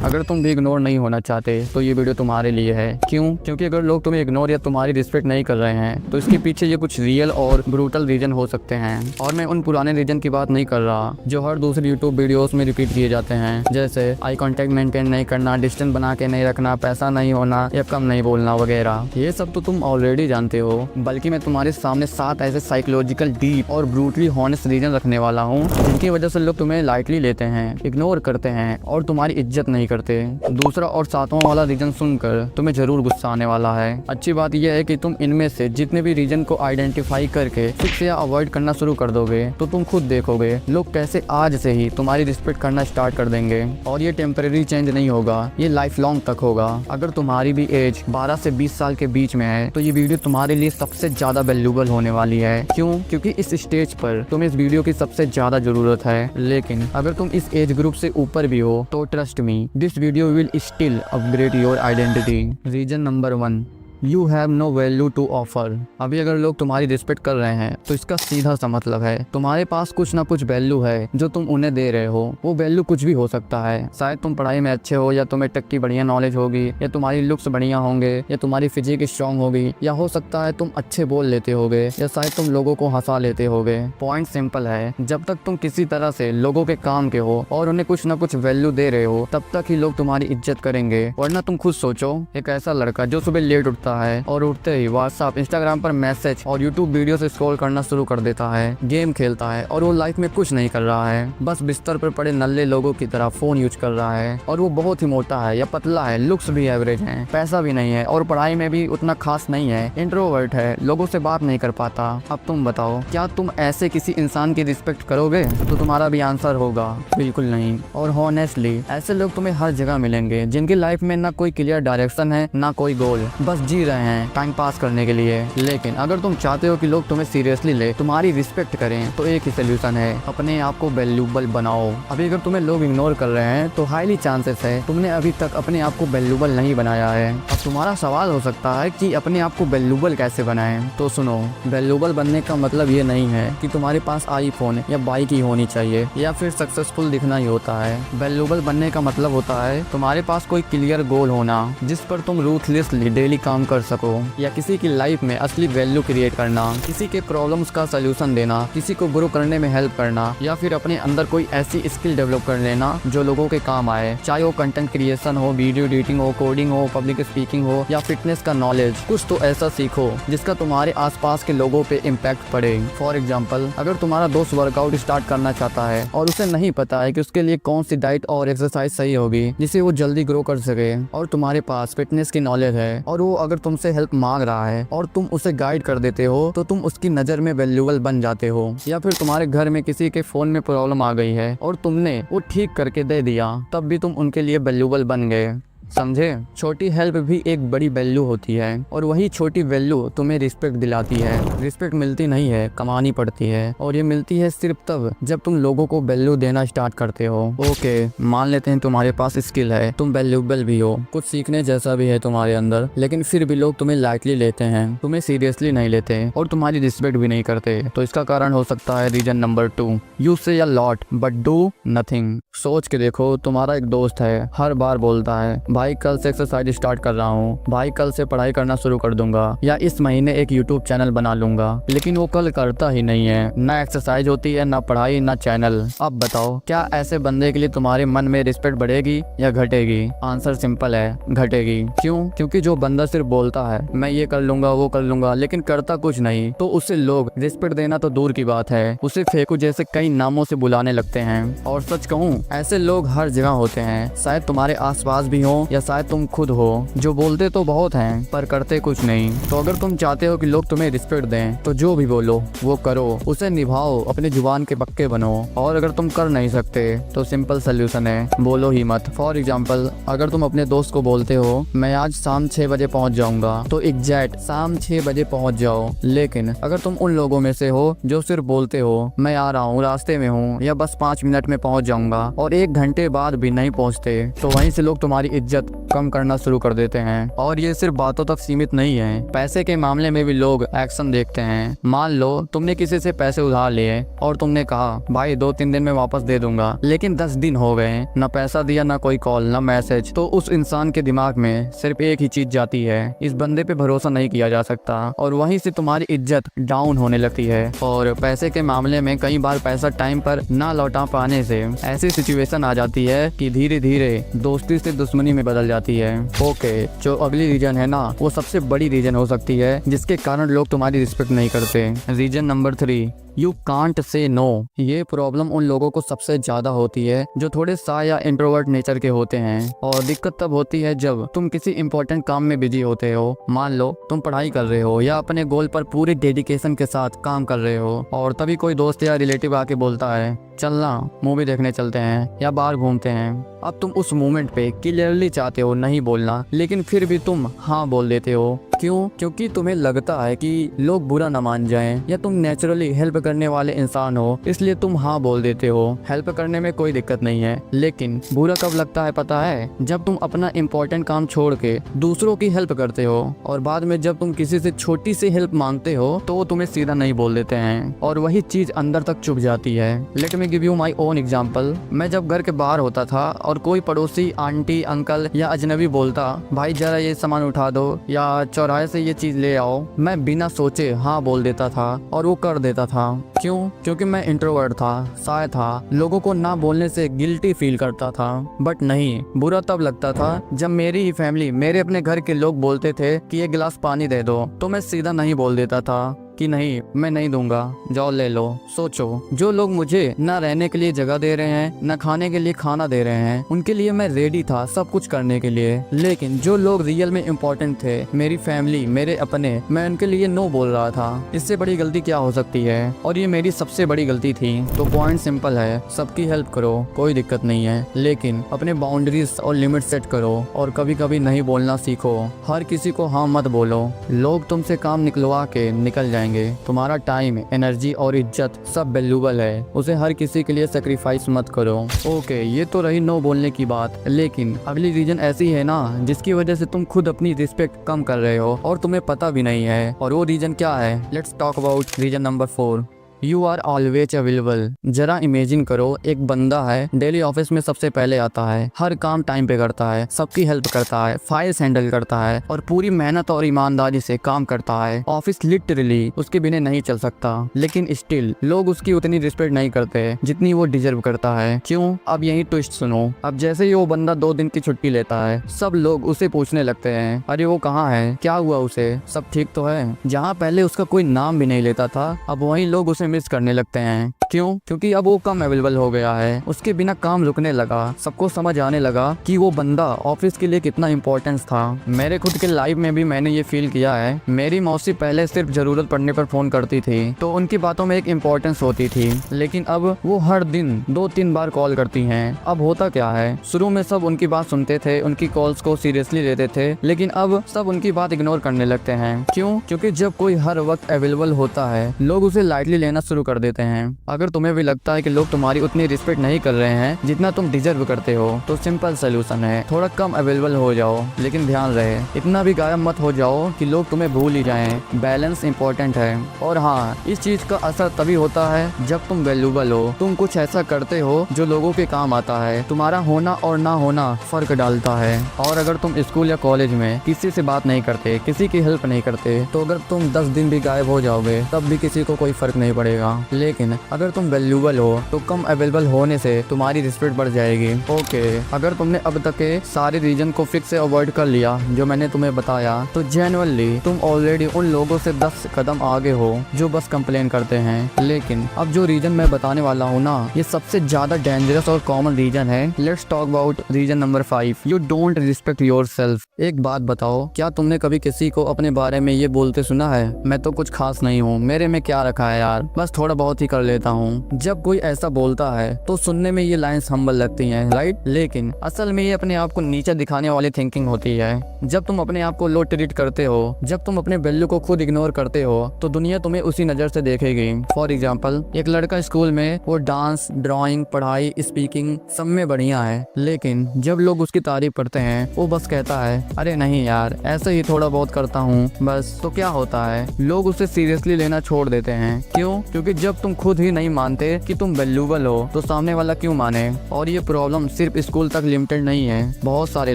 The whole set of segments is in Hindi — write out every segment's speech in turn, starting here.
अगर तुम भी इग्नोर नहीं होना चाहते तो ये वीडियो तुम्हारे लिए है। क्यों? क्योंकि अगर लोग तुम्हें इग्नोर या तुम्हारी रिस्पेक्ट नहीं कर रहे हैं तो इसके पीछे ये कुछ रियल और ब्रूटल रीजन हो सकते हैं। और मैं उन पुराने रीजन की बात नहीं कर रहा जो हर दूसरी यूट्यूब वीडियोस में रिपीट किए जाते हैं, जैसे आई कांटेक्ट मेंटेन नहीं करना, डिस्टेंस बना के नहीं रखना, पैसा नहीं होना या कम नहीं बोलना वगैरह। ये सब तो तुम ऑलरेडी जानते हो, बल्कि मैं तुम्हारे सामने 7 ऐसे साइकोलॉजिकल डीप और ब्रूटली हॉनेस्ट रीजन रखने वाला हूँ जिनकी वजह से लोग तुम्हें लाइटली लेते हैं, इग्नोर करते हैं और तुम्हारी इज्जत नहीं करते। दूसरा और 7वां वाला रीजन सुनकर तुम्हें जरूर गुस्सा आने वाला है। अच्छी बात यह है कि तुम इनमें से जितने भी रीजन को आइडेंटिफाई करके फिक्स या अवॉइड करना शुरू कर दोगे तो तुम खुद देखोगे लोग कैसे आज से ही तुम्हारी रिस्पेक्ट करना स्टार्ट कर देंगे। और ये टेम्परेरी चेंज नहीं होगा, ये लाइफ लॉन्ग तक होगा। अगर तुम्हारी भी एज 12 से 20 साल के बीच में है तो ये वीडियो तुम्हारे लिए सबसे ज्यादा वैल्यूएबल होने वाली है। क्यों? क्योंकि इस स्टेज पर तुम्हें इस वीडियो की सबसे ज्यादा जरूरत है। लेकिन अगर तुम इस एज ग्रुप से ऊपर भी हो तो trust me, this video will still upgrade your identity. Reason number 1, you have no value to offer. अभी अगर लोग तुम्हारी रिस्पेक्ट कर रहे हैं तो इसका सीधा सा मतलब है तुम्हारे पास कुछ ना कुछ वैल्यू है जो तुम उन्हें दे रहे हो। वो वैल्यू कुछ भी हो सकता है, शायद तुम पढ़ाई में अच्छे हो, या तुम्हें टेक की बढ़िया नॉलेज होगी, या तुम्हारी लुक्स बढ़िया होंगे, या तुम्हारी फिजिक स्ट्रांग होगी, या हो सकता है तुम अच्छे बोल लेते होगे, या शायद तुम लोगों को हंसा लेते होगे। पॉइंट सिंपल है, जब तक तुम किसी तरह से लोगों के काम के हो और उन्हें कुछ ना कुछ वैल्यू दे रहे हो तब तक ही लोग तुम्हारी इज्जत करेंगे। वरना तुम खुद सोचो, एक ऐसा लड़का जो सुबह लेट उठता है और उठते ही व्हाट्सएप, इंस्टाग्राम पर मैसेज और यूट्यूब वीडियो से स्क्रॉल करना शुरू कर देता है, गेम खेलता है और वो लाइफ में कुछ नहीं कर रहा है, बस बिस्तर पर पड़े नल्ले लोगों की तरह फोन यूज कर रहा है। और वो बहुत ही मोटा है या पतला है, लुक्स भी एवरेज है, पैसा भी नहीं है और पढ़ाई में भी उतना खास नहीं है, इंट्रोवर्ट है, लोगों से बात नहीं कर पाता। अब तुम बताओ, क्या तुम ऐसे किसी इंसान की रिस्पेक्ट करोगे? तो तुम्हारा भी आंसर होगा बिल्कुल नहीं। और हॉनेस्टली ऐसे लोग तुम्हें हर जगह मिलेंगे जिनकी लाइफ में ना कोई क्लियर डायरेक्शन है, ना कोई गोल, बस जी रहे हैं टाइम पास करने के लिए। लेकिन अगर तुम चाहते हो कि लोग तुम्हें सीरियसली ले, तुम्हारी रिस्पेक्ट करें, तो एक ही सोल्यूशन है, अपने आप को वैल्यूएबल बनाओ। अभी अगर तुम्हें लोग इग्नोर कर रहे हैं तो हाईली चांसेस है तुमने अभी तक अपने आप को वैल्यूएबल नहीं बनाया है। अब तुम्हारा सवाल हो सकता है कि अपने आप को वैल्यूएबल कैसे बनाएं? तो सुनो, वैल्यूएबल बनने का मतलब ये नहीं है कि तुम्हारे पास आईफोन या बाइक ही होनी चाहिए या फिर सक्सेसफुल दिखना ही होता है। वैल्यूएबल बनने का मतलब होता है तुम्हारे पास कोई क्लियर गोल होना जिस पर तुम रूथलेसली डेली काम कर सको, या किसी की लाइफ में असली वैल्यू क्रिएट करना, किसी के प्रॉब्लम्स का सलूशन देना, किसी को ग्रो करने में हेल्प करना, या फिर अपने अंदर कोई ऐसी स्किल डेवलप कर लेना जो लोगों के काम आए। चाहे वो कंटेंट क्रिएशन हो, वीडियो एडिटिंग हो, कोडिंग हो, पब्लिक स्पीकिंग हो या फिटनेस का नॉलेज, कुछ तो ऐसा सीखो जिसका तुम्हारे आसपास के लोगों पे इम्पैक्ट पड़े। फॉर एग्जाम्पल, अगर तुम्हारा दोस्त वर्कआउट स्टार्ट करना चाहता है और उसे नहीं पता है कि उसके लिए कौन सी डाइट और एक्सरसाइज सही होगी जिससे वो जल्दी ग्रो कर सके, और तुम्हारे पास फिटनेस की नॉलेज है और वो अगर तुमसे हेल्प मांग रहा है और तुम उसे गाइड कर देते हो तो तुम उसकी नज़र में वैल्यूएबल बन जाते हो। या फिर तुम्हारे घर में किसी के फोन में प्रॉब्लम आ गई है और तुमने वो ठीक करके दे दिया, तब भी तुम उनके लिए वैल्यूएबल बन गए। समझे? छोटी हेल्प भी एक बड़ी वैल्यू होती है और वही छोटी वैल्यू तुम्हें रिस्पेक्ट दिलाती है। रिस्पेक्ट मिलती नहीं है, कमानी पड़ती है, और ये मिलती है सिर्फ तब जब तुम लोगों को वैल्यू देना स्टार्ट करते हो। ओके, मान लेते हैं तुम्हारे पास स्किल है, तुम वैल्यूएबल भी हो, कुछ सीखने जैसा भी है तुम्हारे अंदर, लेकिन फिर भी लोग तुम्हें लाइटली लेते हैं, तुम्हें सीरियसली नहीं लेते और तुम्हारी रिस्पेक्ट भी नहीं करते। तो इसका कारण हो सकता है रीजन नंबर 2, यू से a lot but do nothing. सोच के देखो, तुम्हारा एक दोस्त है, हर बार बोलता है भाई कल से एक्सरसाइज स्टार्ट कर रहा हूँ, भाई कल से पढ़ाई करना शुरू कर दूंगा, या इस महीने एक यूट्यूब चैनल बना लूंगा, लेकिन वो कल करता ही नहीं है। ना एक्सरसाइज होती है, ना पढ़ाई, ना चैनल। अब बताओ, क्या ऐसे बंदे के लिए तुम्हारे मन में रिस्पेक्ट बढ़ेगी या घटेगी? आंसर सिंपल है, घटेगी। क्यों? क्योंकि जो बंदा सिर्फ बोलता है मैं ये कर लूंगा, वो कर लूंगा, लेकिन करता कुछ नहीं, तो उसे लोग रिस्पेक्ट देना तो दूर की बात है, उसे फेंकू जैसे कई नामों से बुलाने लगते हैं। और सच कहूँ, ऐसे लोग हर जगह होते हैं, शायद तुम्हारे आसपास भी हो या शायद तुम खुद हो, जो बोलते तो बहुत हैं पर करते कुछ नहीं। तो अगर तुम चाहते हो कि लोग तुम्हें रिस्पेक्ट दें तो जो भी बोलो वो करो, उसे निभाओ, अपने जुबान के पक्के बनो। और अगर तुम कर नहीं सकते तो सिंपल सोल्यूशन है, बोलो ही मत। फॉर एग्जाम्पल, अगर तुम अपने दोस्त को बोलते हो मैं आज शाम 6 बजे पहुंच जाऊंगा, तो एग्जैक्ट शाम 6 बजे पहुंच जाओ। लेकिन अगर तुम उन लोगों में से हो जो सिर्फ बोलते हो मैं आ रहा हूँ, रास्ते में हूँ, या बस 5 मिनट में पहुंच जाऊंगा, और 1 घंटे बाद भी नहीं पहुंचते, तो वहीं से लोग तुम्हारी इज्जत इज्जत कम करना शुरू कर देते हैं। और ये सिर्फ बातों तक सीमित नहीं है, पैसे के मामले में भी लोग एक्शन देखते हैं। मान लो तुमने किसी से पैसे उधार लिए और तुमने कहा भाई 2-3 दिन में वापस दे दूंगा, लेकिन 10 दिन हो गए, ना पैसा दिया, ना कोई कॉल, ना मैसेज। तो उस इंसान के दिमाग में सिर्फ एक ही चीज जाती है, इस बंदे पे भरोसा नहीं किया जा सकता, और वहीं से तुम्हारी इज्जत डाउन होने लगती है। और पैसे के मामले में कई बार पैसा टाइम पर ना लौटा पाने से ऐसी सिचुएशन आ जाती है कि धीरे धीरे दोस्ती से दुश्मनी में बदल जाती है। ओके, जो अगली रीजन है ना, वो सबसे बड़ी रीजन हो सकती है जिसके कारण लोग तुम्हारी रिस्पेक्ट नहीं करते। Reason number 3, you can't say no. ये प्रॉब्लम उन लोगों को सबसे ज्यादा होती है जो थोड़े शाय या इंट्रोवर्ट नेचर के होते हैं। और दिक्कत तब होती है जब तुम किसी इंपॉर्टेंट काम में बिजी होते हो। मान लो तुम पढ़ाई कर रहे हो या अपने गोल पर पूरी डेडिकेशन के साथ काम कर रहे हो, और तभी कोई दोस्त या रिलेटिव आके बोलता है चलना मूवी देखने चलते हैं या बाहर घूमते हैं। अब तुम उस मोमेंट पे क्लियरली चाहते हो नहीं बोलना, लेकिन फिर भी तुम हाँ बोल देते हो। क्यों? क्योंकि तुम्हें लगता है कि लोग बुरा न मान जाएं, या तुम नेचुरली हेल्प करने वाले इंसान हो, इसलिए तुम हाँ बोल देते हो। हेल्प करने में कोई दिक्कत नहीं है, लेकिन बुरा कब लगता है पता है? जब तुम अपना इम्पोर्टेंट काम छोड़ के दूसरों की हेल्प करते हो, और बाद में जब तुम किसी से छोटी सी हेल्प मांगते हो तो वो तुम्हें सीधा नहीं बोल देते हैं, और वही चीज अंदर तक चुभ जाती है। Let me give you my own example. मैं जब घर के बाहर होता था और कोई पड़ोसी आंटी अंकल या अजनबी बोलता भाई जरा ये सामान उठा दो या चौराहे से ये चीज ले आओ, मैं बिना सोचे हाँ बोल देता था और वो कर देता था। क्यों? क्योंकि मैं इंट्रोवर्ट था, शाय था, लोगों को ना बोलने से गिल्टी फील करता था। बट नहीं, बुरा तब लगता था जब मेरी ही फैमिली, मेरे अपने घर के लोग बोलते थे कि ये गिलास पानी दे दो, तो मैं सीधा नहीं बोल देता था कि नहीं मैं नहीं दूंगा, जाओ ले लो। सोचो, जो लोग मुझे ना रहने के लिए जगह दे रहे हैं, ना खाने के लिए खाना दे रहे हैं, उनके लिए मैं रेडी था सब कुछ करने के लिए। लेकिन जो लोग रियल में इम्पोर्टेंट थे, मेरी फैमिली, मेरे अपने, मैं उनके लिए नो बोल रहा था। इससे बड़ी गलती क्या हो सकती है? और ये मेरी सबसे बड़ी गलती थी। तो पॉइंट सिंपल है, सबकी हेल्प करो, कोई दिक्कत नहीं है, लेकिन अपने बाउंड्रीज और लिमिट सेट करो, और कभी कभी नहीं बोलना सीखो। हर किसी को हाँ मत बोलो, लोग तुमसे काम निकलवा के निकल जाएंगे। तुम्हारा टाइम, एनर्जी और इज्जत सब वैल्यूएबल है, उसे हर किसी के लिए सेक्रीफाइस मत करो। ओके, ये तो रही नो बोलने की बात, लेकिन अगली रीजन ऐसी है ना जिसकी वजह से तुम खुद अपनी रिस्पेक्ट कम कर रहे हो और तुम्हें पता भी नहीं है। और वो रीजन क्या है? Let's talk about reason number 4, you are always available. जरा इमेजिन करो, एक बंदा है, डेली ऑफिस में सबसे पहले आता है, हर काम टाइम पे करता है, सबकी हेल्प करता है, फाइल्स हैंडल करता है, और पूरी मेहनत और ईमानदारी से काम करता है। ऑफिस लिटरली उसके बिना नहीं चल सकता, लेकिन स्टिल लोग उसकी उतनी रिस्पेक्ट नहीं करते जितनी वो डिजर्व करता है। क्यों? अब यही ट्विस्ट सुनो। अब जैसे ही वो बंदा 2 दिन की छुट्टी लेता है, सब लोग उसे पूछने लगते हैं अरे वो कहाँ है, क्या हुआ उसे, सब ठीक तो है? जहाँ पहले उसका कोई नाम भी नहीं लेता था, अब वही लोग उसे मिस करने लगते हैं। क्यों? क्योंकि अब वो कम अवेलेबल हो गया है, उसके बिना काम रुकने लगा। सबको समझ आने लगा कि वो बंदा ऑफिस के लिए कितना इम्पोर्टेंस था। मेरे खुद के लाइफ में भी मैंने ये फील किया है। मेरी मौसी पहले सिर्फ जरूरत पड़ने पर फोन करती थी, तो उनकी बातों में एक इम्पोर्टेंस होती थी, लेकिन अब वो हर दिन 2-3 बार कॉल करती हैं। अब होता क्या है, शुरू में सब उनकी बात सुनते थे, उनकी कॉल्स को सीरियसली लेते थे, लेकिन अब सब उनकी बात इग्नोर करने लगते हैं। क्यों? क्योंकि जब कोई हर वक्त अवेलेबल होता है, लोग उसे लाइटली लेना शुरू कर देते हैं। अगर तुम्हें भी लगता है कि लोग तुम्हारी उतनी रिस्पेक्ट नहीं कर रहे हैं जितना तुम डिजर्व करते हो, तो सिंपल सोल्यूशन है, थोड़ा कम अवेलेबल हो जाओ, लेकिन ध्यान रहे इतना भी गायब मत हो जाओ कि लोग तुम्हें भूल ही जाएं। बैलेंस इंपॉर्टेंट है। और हाँ, इस चीज का असर तभी होता है जब तुम वैल्यूएबल हो, तुम कुछ ऐसा करते हो जो लोगों के काम आता है। तुम्हारा होना और ना होना फर्क डालता है। और अगर तुम स्कूल या कॉलेज में किसी से बात नहीं करते, किसी की हेल्प नहीं करते, तो अगर तुम 10 दिन भी गायब हो जाओगे तब भी किसी को कोई फर्क नहीं पड़ेगा। लेकिन अगर तुम वैल्यूएबल हो तो कम अवेलेबल होने से तुम्हारी रिस्पेक्ट बढ़ जाएगी। ओके, अगर तुमने अब तक के सारे रीजन को फिक्स से अवॉइड कर लिया जो मैंने तुम्हें बताया, तो जेन्युइनली तुम ऑलरेडी उन लोगों से 10 कदम आगे हो जो बस कंप्लेन करते हैं। लेकिन अब जो रीजन मैं बताने वाला हूँ ना, ये सबसे ज्यादा डेंजरस और कॉमन रीजन है। Let's talk about reason number 5, you don't respect yourself. एक बात बताओ, क्या तुमने कभी किसी को अपने बारे में ये बोलते सुना है, मैं तो कुछ खास नहीं हूँ, मेरे में क्या रखा है यार? बस थोड़ा बहुत ही कर लेता हूँ। जब कोई ऐसा बोलता है तो सुनने में ये लाइंस हम्बल लगती हैं, राइट? लेकिन असल में ये अपने आप को नीचे दिखाने वाली थिंकिंग होती है। जब तुम अपने आप को लो ट्रीट करते हो, जब तुम अपने वैल्यू को खुद इग्नोर करते हो, तो दुनिया तुम्हें उसी नजर से देखेगी। फॉर एग्जाम्पल, एक लड़का स्कूल में वो डांस, ड्राइंग, पढ़ाई, स्पीकिंग सब में बढ़िया है, लेकिन जब लोग उसकी तारीफ करते हैं वो बस कहता है अरे नहीं यार, ऐसे ही थोड़ा बहुत करता हूँ बस। तो क्या होता है, लोग उसे सीरियसली लेना छोड़ देते हैं। क्यों? क्योंकि जब तुम खुद ही नहीं मानते कि तुम वैल्यूबल हो तो सामने वाला क्यों माने। और ये प्रॉब्लम सिर्फ स्कूल तक लिमिटेड नहीं है। बहुत सारे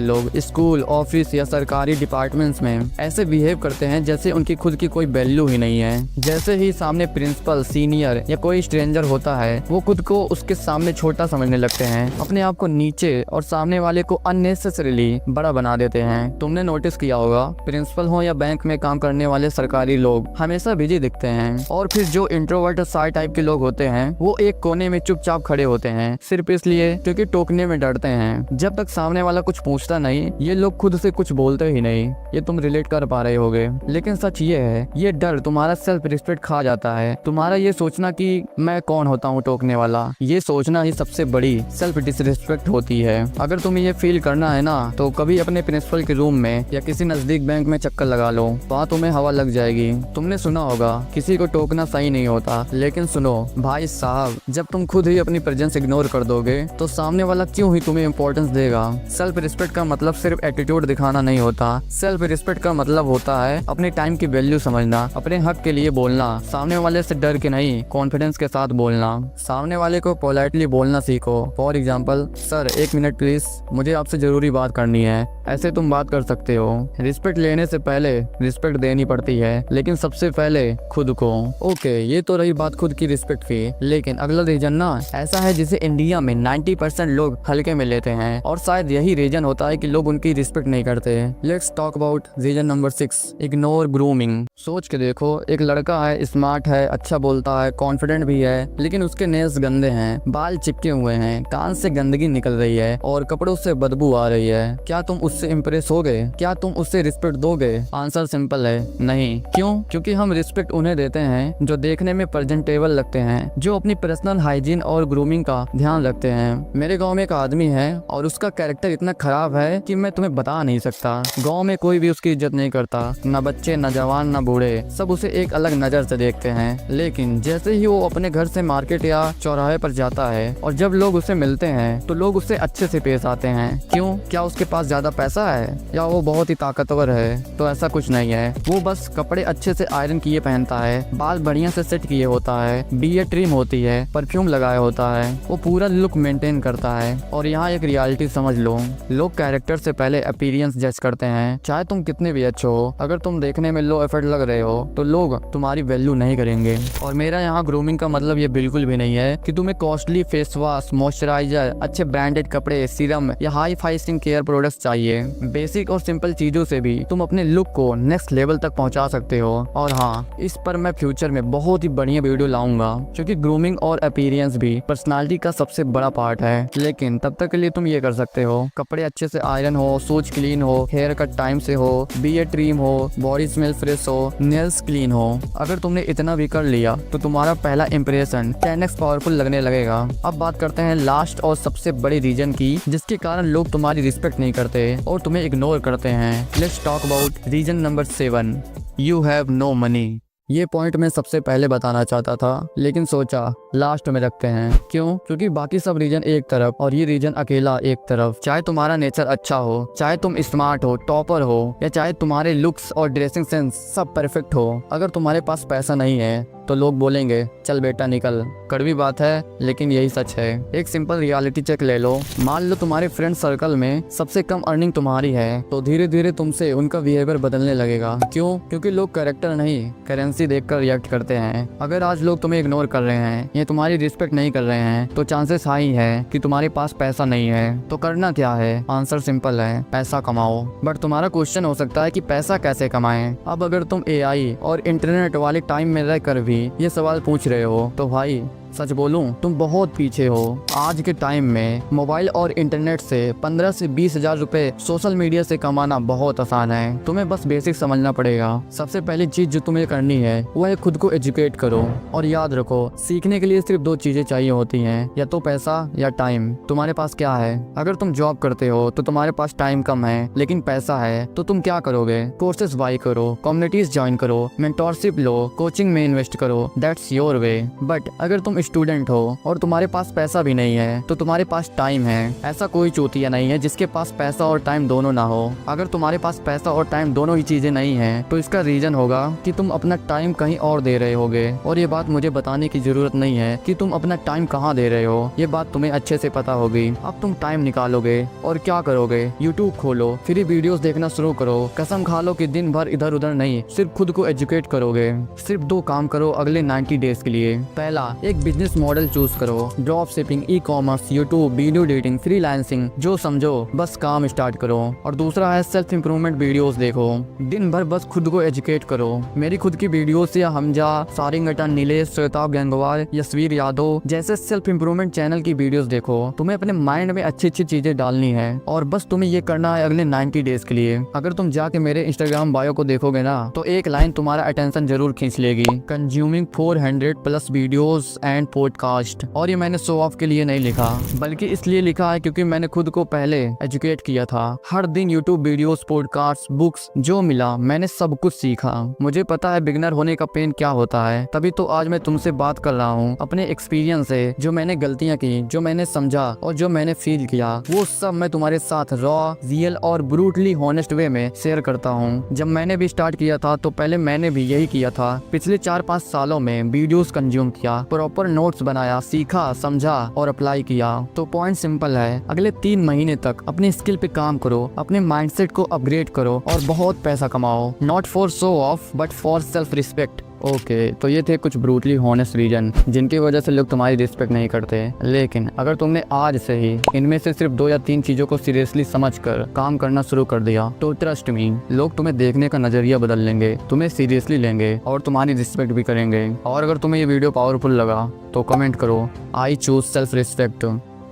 लोग स्कूल, ऑफिस या सरकारी डिपार्टमेंट्स में ऐसे बिहेव करते हैं जैसे उनकी खुद की कोई वैल्यू ही नहीं है। जैसे ही सामने प्रिंसिपल, सीनियर या कोई स्ट्रेंजर होता है, वो खुद को उसके सामने छोटा समझने लगते हैं, अपने आप को नीचे और सामने वाले को अननेसेसरीली बड़ा बना देते हैं। तुमने नोटिस किया होगा, प्रिंसिपल हो या बैंक में काम करने वाले सरकारी लोग हमेशा बिजी दिखते हैं, और फिर जो इंट्रोवर्ट साई टाइप के लोग होते हैं वो एक कोने में चुपचाप खड़े होते हैं, सिर्फ इसलिए क्योंकि टोकने में डरते हैं। जब तक सामने वाला कुछ पूछता नहीं, ये लोग खुद से कुछ बोलते ही नहीं। ये तुम रिलेट कर पा रहे होगे, लेकिन सच ये है, ये डर तुम्हारा सेल्फ रिस्पेक्ट खा जाता है। तुम्हारा ये सोचना कि मैं कौन होता हूँ टोकने वाला, ये सोचना ही सबसे बड़ी सेल्फ डिसरिस्पेक्ट होती है। अगर तुम्हें ये फील करना है ना, तो कभी अपने प्रिंसिपल के रूम में या किसी नजदीक बैंक में चक्कर लगा लो, वहाँ तुम्हें हवा लग जाएगी। तुमने सुना होगा किसी को टोकना सही नहीं होता, लेकिन सुनो भाई साहब, जब तुम खुद ही अपनी प्रेजेंस इग्नोर कर दोगे तो सामने वाला क्यों ही तुम्हें इंपॉर्टेंस देगा। सेल्फ रिस्पेक्ट का मतलब सिर्फ एटीट्यूड दिखाना नहीं होता। सेल्फ रिस्पेक्ट का मतलब होता है अपने टाइम की वैल्यू समझना, अपने हक के लिए बोलना, सामने वाले से डर के नहीं कॉन्फिडेंस के साथ बोलना। सामने वाले को पोलाइटली बोलना सीखो। For example, sir 1 minute please, मुझे आपसे जरूरी बात करनी है। ऐसे तुम बात कर सकते हो। रिस्पेक्ट लेने से पहले रिस्पेक्ट देनी पड़ती है, लेकिन सबसे पहले खुद को। ओके, ये तो रही बात खुद की रिस्पेक्ट की, लेकिन अगला रीजन ना ऐसा है जिसे इंडिया में 90% लोग हल्के में लेते हैं, और शायद यही रीजन होता है कि लोग उनकी रिस्पेक्ट नहीं करते। Let's talk about reason number 6, ignore grooming. सोच के देखो, एक लड़का है, स्मार्ट है, अच्छा बोलता है, कॉन्फिडेंट भी है, लेकिन उसके नेल्स गंदे हैं, बाल चिपके हुए हैं, कान से गंदगी निकल रही है और कपड़ों से बदबू आ रही है। क्या तुम उससे इम्प्रेस होगे? क्या तुम उससे रिस्पेक्ट दोगे? आंसर सिंपल है, नहीं। क्यों? क्योंकि हम रिस्पेक्ट उन्हें देते हैं जो देखने में प्रेजेंटेबल लगते हैं, जो अपनी पर्सनल हाइजीन और ग्रूमिंग का ध्यान रखते हैं। मेरे गांव में एक आदमी है और उसका कैरेक्टर इतना खराब है कि मैं तुम्हें बता नहीं सकता। गांव में कोई भी उसकी इज्जत नहीं करता, न बच्चे, न जवान, न बूढ़े, सब उसे एक अलग नजर से देखते हैं। लेकिन जैसे ही वो अपने घर से मार्केट या चौराहे पर जाता है और जब लोग उसे मिलते हैं तो लोग उससे अच्छे से पेश आते हैं। क्यों? क्या उसके पास ज्यादा पैसा है या वो बहुत ही ताकतवर है? तो ऐसा कुछ नहीं है। वो बस कपड़े अच्छे से आयरन किए पहनता है, बाल बढ़िया से सेट किए होता है, बियर्ड ट्रिम होती है, परफ्यूम लगाया होता है, वो पूरा लुक मेंटेन करता है। और यहाँ एक रियलिटी समझ लो, लोग कैरेक्टर से पहले अपीयरेंस जज करते हैं। चाहे तुम कितने भी अच्छे हो, अगर तुम देखने में लो एफर्ट लग रहे हो तो लोग तुम्हारी वैल्यू नहीं करेंगे। और मेरा यहाँ ग्रूमिंग का मतलब ये बिल्कुल भी नहीं है कि तुम्हें कॉस्टली फेस वॉश, मॉइस्चराइजर, अच्छे ब्रांडेड कपड़े, सीरम या hi fi skin care products चाहिए। बेसिक और सिंपल चीजों से भी तुम अपने लुक को नेक्स्ट लेवल तक पहुंचा सकते हो। और हाँ, इस पर मैं फ्यूचर में बहुत ही बढ़िया वीडियो लाऊंगा, क्योंकि ग्रूमिंग और अपीयरेंस भी पर्सनालिटी का सबसे बड़ा पार्ट है। लेकिन तब तक के लिए तुम ये कर सकते हो, कपड़े अच्छे से आयरन हो, शूज क्लीन हो, हेयर कट टाइम से हो, बियर्ड ट्रिम हो, बॉडी स्मेल फ्रेश हो, नेल्स क्लीन हो। अगर तुमने इतना भी कर लिया तो तुम्हारा पहला इंप्रेशन 10x पावरफुल लगने लगेगा। अब बात करते हैं लास्ट और सबसे बड़ी रीजन की, जिसके कारण लोग तुम्हारी रिस्पेक्ट नहीं करते और तुम्हें इग्नोर करते हैं। Let's talk about reason number 7, you have no money. ये पॉइंट मैं सबसे पहले बताना चाहता था, लेकिन सोचा लास्ट में रखते हैं। क्यों? क्योंकि बाकी सब रीजन एक तरफ और ये रीजन अकेला एक तरफ। चाहे तुम्हारा नेचर अच्छा हो, चाहे तुम स्मार्ट हो, टॉपर हो, या चाहे तुम्हारे लुक्स और ड्रेसिंग सेंस सब परफेक्ट हो, अगर तुम्हारे पास पैसा नहीं है तो लोग बोलेंगे चल बेटा निकल। कड़वी बात है, लेकिन यही सच है। एक सिंपल रियलिटी चेक ले लो। मान लो तुम्हारे फ्रेंड सर्कल में सबसे कम अर्निंग तुम्हारी है, तो धीरे धीरे तुमसे उनका बिहेवियर बदलने लगेगा। क्यों? क्योंकि लोग कैरेक्टर नहीं, करेंसी देखकर रिएक्ट करते हैं। अगर आज लोग तुम्हें इग्नोर कर रहे हैं या तुम्हारी रिस्पेक्ट नहीं कर रहे हैं, तो चांसेस हाई है कि तुम्हारे पास पैसा नहीं है। तो करना क्या है? आंसर सिंपल है, पैसा कमाओ। बट तुम्हारा क्वेश्चन हो सकता है कि पैसा कैसे कमाएं? अब अगर तुम AI और इंटरनेट वाले टाइम में रहकर भी ये सवाल पूछ रहे हो, तो भाई सच बोलूं, तुम बहुत पीछे हो। आज के टाइम में मोबाइल और इंटरनेट से 15 से 20 हजार रुपए सोशल मीडिया से कमाना बहुत आसान है। तुम्हें बस बेसिक समझना पड़ेगा। सबसे पहली चीज जो तुम्हें करनी है वो है खुद को एजुकेट करो। और याद रखो, सीखने के लिए सिर्फ 2 चीजें चाहिए होती हैं, या तो पैसा या टाइम। तुम्हारे पास क्या है? अगर तुम जॉब करते हो तो तुम्हारे पास टाइम कम है लेकिन पैसा है, तो तुम क्या करोगे? कोर्सेज बाय करो, कम्युनिटीज ज्वाइन करो, मेंटोरशिप लो, कोचिंग में इन्वेस्ट करो। That's your way. बट अगर तुम स्टूडेंट हो और तुम्हारे पास पैसा भी नहीं है तो तुम्हारे पास टाइम है। ऐसा कोई चूतिया नहीं है जिसके पास पैसा और टाइम दोनों ना हो। अगर तुम्हारे पास पैसा और टाइम दोनों ही चीजें नहीं है तो इसका रीजन होगा कि तुम अपना टाइम कहीं और दे रहे होगे। और ये बात मुझे बताने की जरूरत नहीं है कि तुम अपना टाइम कहाँ दे रहे हो, ये बात तुम्हें अच्छे से पता होगी। अब तुम टाइम निकालोगे और क्या करोगे? यूट्यूब खोलो, फ्री वीडियोस देखना शुरू करो। कसम खा लो कि दिन भर इधर उधर नहीं, सिर्फ खुद को एजुकेट करोगे। सिर्फ 2 काम करो अगले 90 डेज के लिए। पहला, एक बिजनेस मॉडल चूज करो। Drop shipping, e commerce, YouTube, video editing, freelancing, जो समझो बस काम स्टार्ट करो। और दूसरा है सेल्फ इंप्रूवमेंट वीडियोस देखो। दिन भर बस खुद को एजुकेट करो। मेरी खुद की वीडियोस या हमजा, सारिंगटन, नीलेश, श्वेताब गंगवार, यशवीर यादव जैसे सेल्फ इंप्रूवमेंट चैनल की वीडियोस देखो। तुम्हें अपने माइंड में अच्छी अच्छी चीजें डालनी है और बस तुम्हें ये करना है अगले 90 डेज के लिए। अगर तुम जाके मेरे इंस्टाग्राम बायो को देखोगे ना तो एक लाइन तुम्हारा अटेंशन जरूर खींच लेगी, consuming 400 plus videos and podcast. और ये मैंने शो ऑफ के लिए नहीं लिखा, बल्कि इसलिए लिखा है क्योंकि मैंने खुद को पहले एजुकेट किया था। हर दिन यूट्यूब वीडियोस, पॉडकास्ट, बुक्स जो मिला मैंने सब कुछ सीखा। मुझे पता है बिगनर होने का पेन क्या होता है, तभी तो आज मैं तुमसे बात कर रहा हूँ अपने एक्सपीरियंस से। जो मैंने गलतियाँ की, जो मैंने समझा और जो मैंने फील किया, वो सब मैं तुम्हारे साथ रॉ, रियल और ब्रूटली हॉनेस्ट वे में शेयर करता हूँ। जब मैंने भी स्टार्ट किया था तो पहले मैंने भी यही किया था। पिछले 4-5 सालों में वीडियोस कंज्यूम किया, प्रॉपर नोट्स बनाया, सीखा, समझा और अप्लाई किया। तो पॉइंट सिंपल है, अगले 3 महीने तक अपने स्किल पे काम करो, अपने माइंडसेट को अपग्रेड करो और बहुत पैसा कमाओ। Not for show off but for self respect. Okay, तो ये थे कुछ ब्रूटली हॉनेस्ट रीजन जिनकी वजह से लोग तुम्हारी रिस्पेक्ट नहीं करते। लेकिन अगर तुमने आज से ही इनमें से सिर्फ 2 या 3 चीजों को सीरियसली समझकर काम करना शुरू कर दिया तो ट्रस्ट मी, लोग तुम्हें देखने का नजरिया बदल लेंगे, तुम्हें सीरियसली लेंगे और तुम्हारी रिस्पेक्ट भी करेंगे। और अगर तुम्हें ये वीडियो पावरफुल लगा तो कमेंट करो, I choose self respect.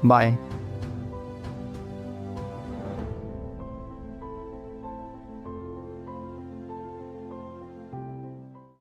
Bye.